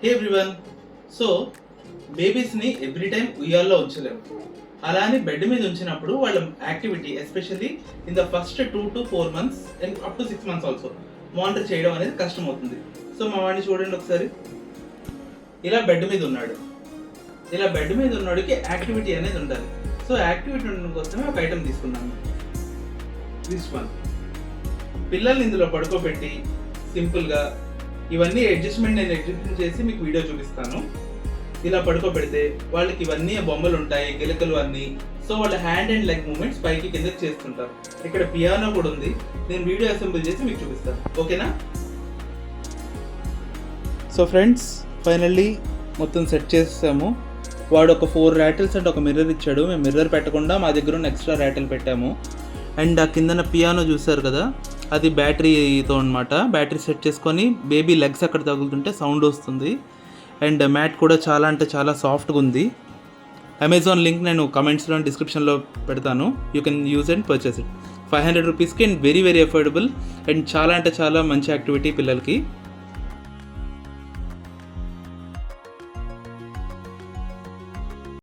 హే everyone. So బేబీస్ని every time ఉయ్యాల్లో ఉంచలేము. అలా అని బెడ్ మీద ఉంచినప్పుడు వాళ్ళ activity especially in the first 2 to 4 months and up to 6 months also monitor చేయడం అనేది కష్టం అవుతుంది. సో మా వాడిని చూడండి ఒకసారి. ఇలా బెడ్ మీద ఉన్నాడు. ఇలా బెడ్ మీద ఉన్నవాడికి యాక్టివిటీ అనేది ఉండాలి. సో యాక్టివిటీ ఉండడం కోసమే ఒక ఐటమ్ తీసుకున్నాను. This one. పిల్లల్ని ఇందులో పడుకోబెట్టి సింపుల్గా ఇవన్నీ అడ్జస్ట్మెంట్ నేను ఎగ్జిక్యూట్ చేసి మీకు వీడియో చూపిస్తాను. ఇలా పడుకోబెడితే వాళ్ళకి ఇవన్నీ బొమ్మలు ఉంటాయి, గిలకలు అన్నీ. సో వాళ్ళ హ్యాండ్ అండ్ లెగ్ మూమెంట్స్ పైకి కిందకి చేస్తుంటారు. ఇక్కడ పియానో కూడా ఉంది. నేను వీడియో అసెంబుల్ చేసి మీకు చూపిస్తాను, ఓకేనా? సో ఫ్రెండ్స్, ఫైనల్లీ మొత్తం సెట్ చేసాము. వాడు ఒక 4 ర్యాటిల్స్ అండ్ ఒక మిర్రర్ ఇచ్చాడు. మేము మిర్రర్ పెట్టకుండా మా దగ్గర ఉన్న ఎక్స్ట్రా ర్యాటిల్ పెట్టాము. అండ్ ఆ కిందన పియానో చూసారు కదా, అది బ్యాటరీతో అనమాట. బ్యాటరీ సెట్ చేసుకొని బేబీ లెగ్స్ అక్కడ తగులుతుంటే సౌండ్ వస్తుంది. అండ్ మ్యాట్ కూడా చాలా అంటే చాలా సాఫ్ట్గా ఉంది. అమెజాన్ లింక్ నేను కమెంట్స్లో డిస్క్రిప్షన్లో పెడతాను. You can use and purchase it. 500 రూపీస్కి and very very affordable and చాలా అంటే చాలా మంచి యాక్టివిటీ పిల్లలకి.